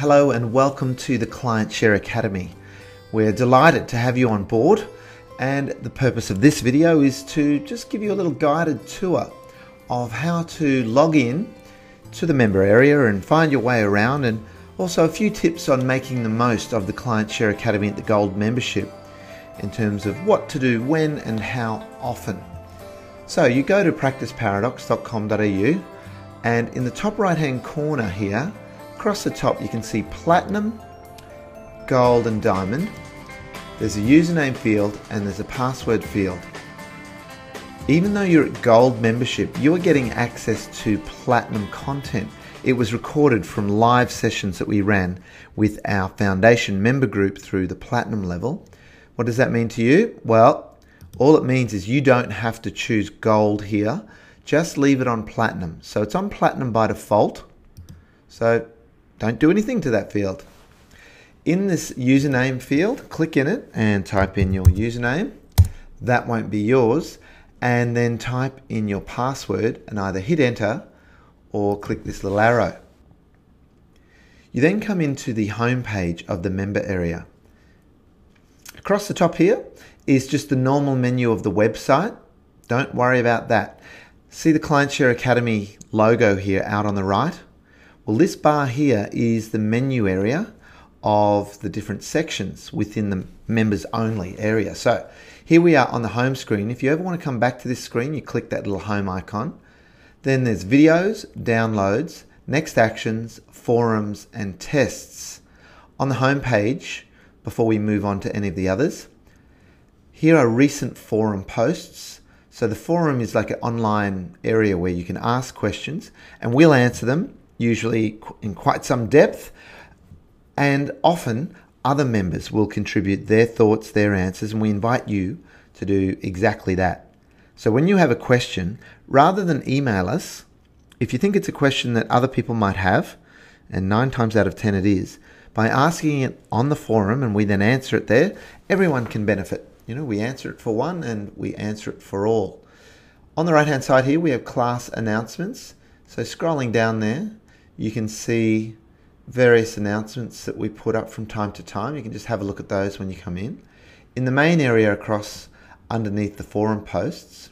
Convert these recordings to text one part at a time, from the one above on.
Hello and welcome to the Clientshare Academy. We're delighted to have you on board, and the purpose of this video is to just give you a little guided tour of how to log in to the member area and find your way around, and also a few tips on making the most of the Clientshare Academy at the Gold membership in terms of what to do when and how often. So you go to practiceparadox.com.au, and in the top right hand corner here, across the top, you can see Platinum, Gold and Diamond. There's a username field and there's a password field. Even though you're at Gold membership, you are getting access to Platinum content. It was recorded from live sessions that we ran with our Foundation member group through the Platinum level. What does that mean to you? Well, all it means is you don't have to choose Gold here. Just leave it on Platinum. So it's on Platinum by default. So don't do anything to that field. In this username field, click in it and type in your username. That won't be yours. And then type in your password and either hit enter or click this little arrow. You then come into the home page of the member area. Across the top here is just the normal menu of the website. Don't worry about that. See the Clientshare Academy logo here out on the right? Well, this bar here is the menu area of the different sections within the members only area. So here we are on the home screen. If you ever want to come back to this screen, you click that little home icon. Then there's videos, downloads, next actions, forums, and tests. On the home page, before we move on to any of the others, here are recent forum posts. So the forum is like an online area where you can ask questions and we'll answer them, usually in quite some depth, and often other members will contribute their thoughts, their answers, and we invite you to do exactly that. So when you have a question, rather than email us, if you think it's a question that other people might have, and 9 times out of 10 it is, by asking it on the forum and we then answer it there, everyone can benefit. You know, we answer it for one and we answer it for all. On the right hand side here, we have class announcements. So scrolling down there, you can see various announcements that we put up from time to time. You can just have a look at those when you come in. In the main area across underneath the forum posts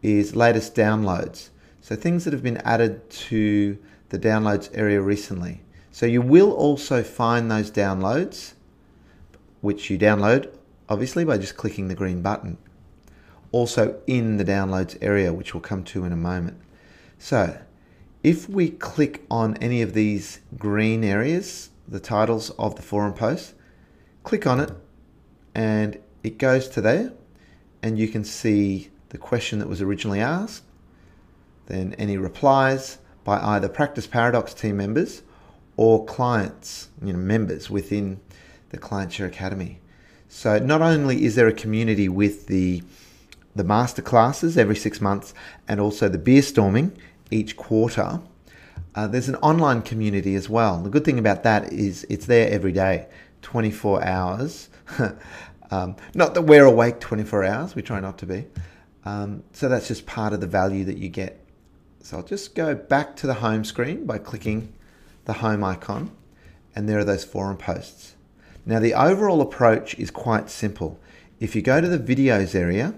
is latest downloads. So things that have been added to the downloads area recently. So you will also find those downloads, which you download obviously by just clicking the green button, also in the downloads area, which we'll come to in a moment. So if we click on any of these green areas, the titles of the forum posts, click on it and it goes to there, and you can see the question that was originally asked, then any replies by either Practice Paradox team members or clients, members within the Clientshare Academy. So not only is there a community with the masterclasses every 6 months and also the beer storming each quarter, there's an online community as well. The good thing about that is it's there every day, 24 hours. Not that we're awake 24 hours, we try not to be. So that's just part of the value that you get. So I'll just go back to the home screen by clicking the home icon, and there are those forum posts. Now the overall approach is quite simple. If you go to the videos area,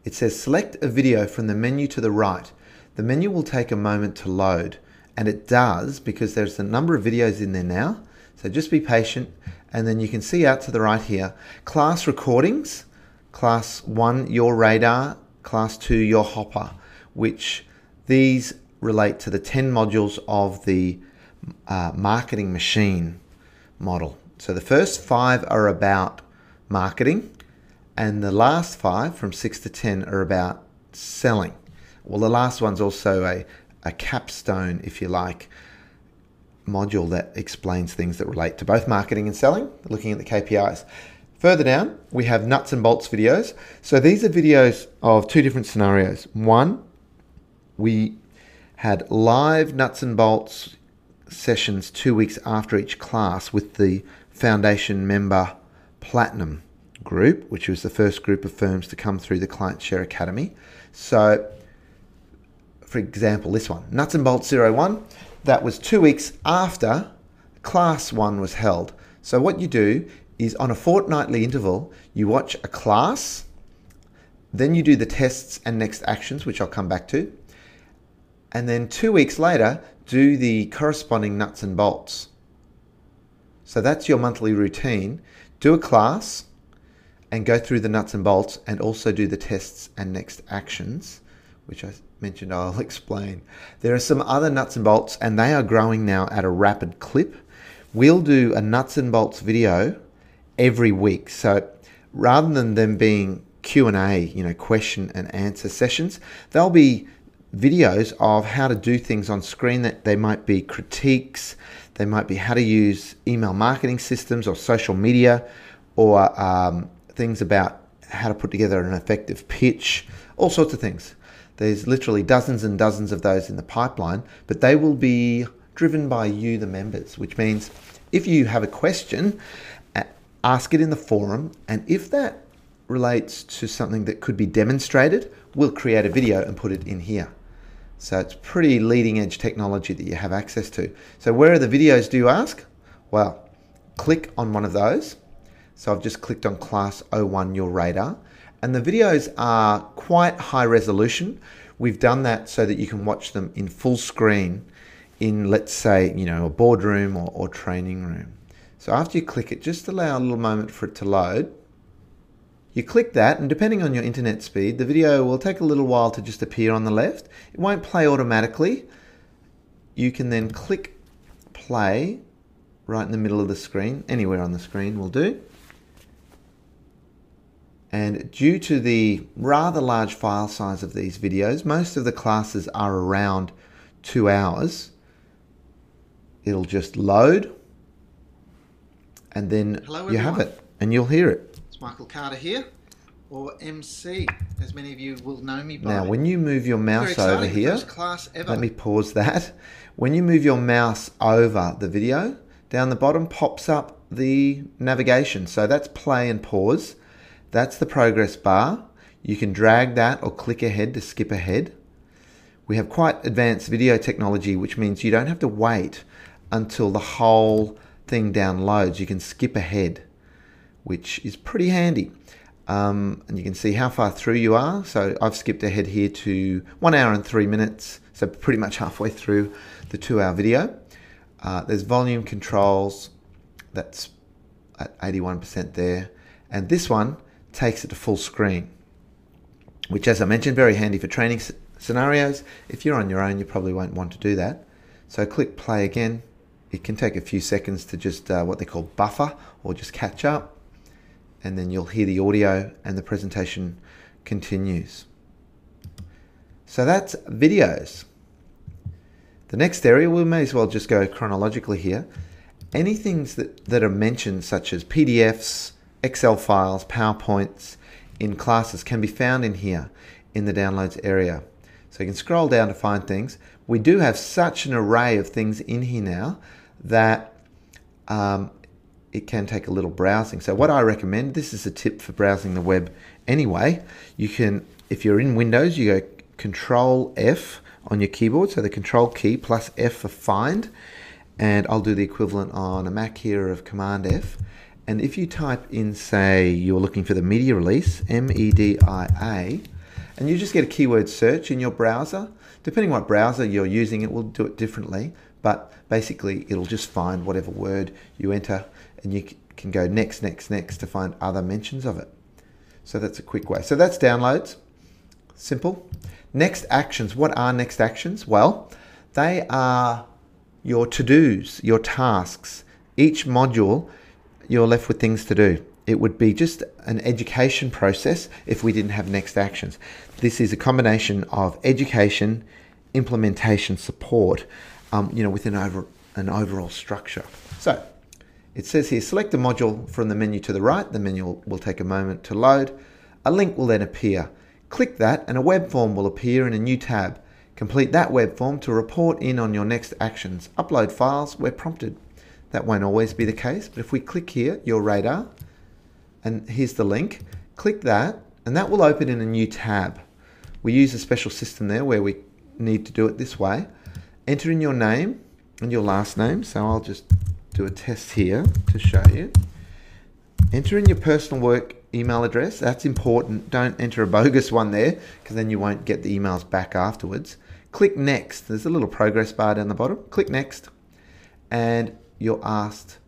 it says select a video from the menu to the right. The menu will take a moment to load, and it does because there's a number of videos in there now. So just be patient, and then you can see out to the right here, class recordings, class 1, your radar, class 2, your hopper, which these relate to the 10 modules of the marketing machine model. So the first 5 are about marketing, and the last 5 from 6 to 10 are about selling. Well, the last one's also a capstone, if you like, module that explains things that relate to both marketing and selling, looking at the KPIs. Further down, we have nuts and bolts videos. So these are videos of 2 different scenarios. One, we had live nuts and bolts sessions 2 weeks after each class with the Foundation member Platinum group, which was the first group of firms to come through the Clientshare Academy. So for example, this one, Nuts and Bolts 01, that was 2 weeks after class 1 was held. So what you do is on a fortnightly interval, you watch a class, then you do the tests and next actions, which I'll come back to. And then 2 weeks later, do the corresponding nuts and bolts. So that's your monthly routine. Do a class and go through the nuts and bolts and also do the tests and next actions, which I mentioned I'll explain. There are some other nuts and bolts and they are growing now at a rapid clip. We'll do a nuts and bolts video every week. So rather than them being Q&A, question and answer sessions, they'll be videos of how to do things on screen. That they might be critiques, they might be how to use email marketing systems or social media, or things about how to put together an effective pitch, all sorts of things. There's literally dozens and dozens of those in the pipeline, but they will be driven by you, the members, which means if you have a question, ask it in the forum, and if that relates to something that could be demonstrated, we'll create a video and put it in here. So it's pretty leading edge technology that you have access to. So where are the videos, do you ask? Well, click on one of those. So I've just clicked on Class 01, your radar. And the videos are quite high resolution. We've done that so that you can watch them in full screen in, let's say, a boardroom or training room. So after you click it, just allow a little moment for it to load. You click that, and depending on your internet speed, the video will take a little while to just appear on the left. It won't play automatically. You can then click play right in the middle of the screen. Anywhere on the screen will do. And due to the rather large file size of these videos, most of the classes are around 2 hours. It'll just load, and then you have it, and you'll hear it. Michael Carter here, or MC, as many of you will know me by. Now, when you move your mouse over here, first class ever. Let me pause that. When you move your mouse over the video, down the bottom pops up the navigation. So that's play and pause. That's the progress bar. You can drag that or click ahead to skip ahead. We have quite advanced video technology, which means you don't have to wait until the whole thing downloads. You can skip ahead, which is pretty handy. And you can see how far through you are. So I've skipped ahead here to 1 hour and 3 minutes. So pretty much halfway through the 2-hour video. There's volume controls. That's at 81% there. And this one takes it to full screen, which, as I mentioned, very handy for training scenarios. If you're on your own, you probably won't want to do that. So click play again. It can take a few seconds to just what they call buffer or just catch up. And then you'll hear the audio and the presentation continues. So that's videos. The next area, we may as well just go chronologically here. Anything that are mentioned, such as PDFs, Excel files, PowerPoints in classes, can be found in here in the downloads area. So you can scroll down to find things. We do have such an array of things in here now that it can take a little browsing. So what I recommend, this is a tip for browsing the web anyway. You can, if you're in Windows, you go Control F on your keyboard, so the Control key plus F for find, and I'll do the equivalent on a Mac here of Command F. And if you type in, say, you're looking for the media release, MEDIA, and you just get a keyword search in your browser, depending what browser you're using, it will do it differently, but basically it'll just find whatever word you enter, and you can go next, next, next to find other mentions of it. So that's a quick way. So that's downloads. Simple. Next actions. What are next actions? Well, they are your to-dos, your tasks. Each module, you're left with things to do. It would be just an education process if we didn't have next actions. This is a combination of education, implementation, support, within an overall structure. So it says here, select the module from the menu to the right. The menu will take a moment to load. A link will then appear. Click that and a web form will appear in a new tab. Complete that web form to report in on your next actions. Upload files where prompted. That won't always be the case, but if we click here, your radar, and here's the link, click that, and that will open in a new tab. We use a special system there where we need to do it this way. Enter in your name and your last name, so I'll just do a test here to show you. Enter in your personal work email address. That's important. Don't enter a bogus one there, because then you won't get the emails back afterwards. Click next. There's a little progress bar down the bottom. Click next, and you're asked,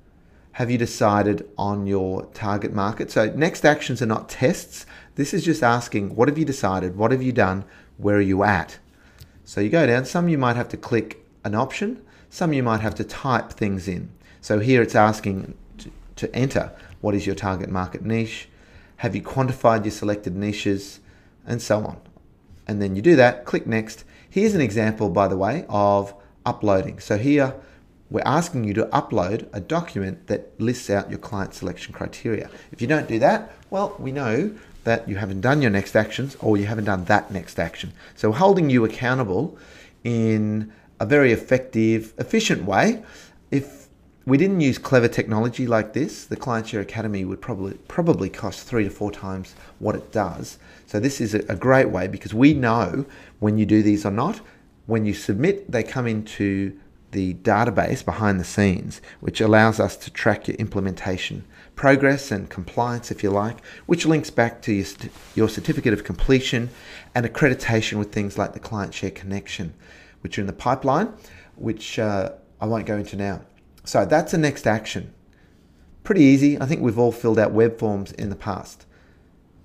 have you decided on your target market? So next actions are not tests. This is just asking, what have you decided? What have you done? Where are you at? So you go down. Some you might have to click an option. Some you might have to type things in. So here it's asking to enter, what is your target market niche? Have you quantified your selected niches? And so on. And then you do that, click next. Here's an example, by the way, of uploading. So here we're asking you to upload a document that lists out your client selection criteria. If you don't do that, well, we know that you haven't done your next actions, or you haven't done that next action. So we're holding you accountable in a very effective, efficient way. If we didn't use clever technology like this, the Clientshare Academy would probably cost 3 to 4 times what it does. So this is a great way, because we know when you do these or not. When you submit, they come into the database behind the scenes, which allows us to track your implementation progress and compliance, if you like, which links back to your certificate of completion and accreditation with things like the Clientshare Connection, which are in the pipeline, which I won't go into now. So that's the next action. Pretty easy. I think we've all filled out web forms in the past.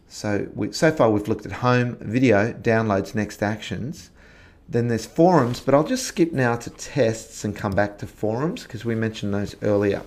So far we've looked at home, video, downloads, next actions. Then there's forums, but I'll just skip now to tests and come back to forums, because we mentioned those earlier.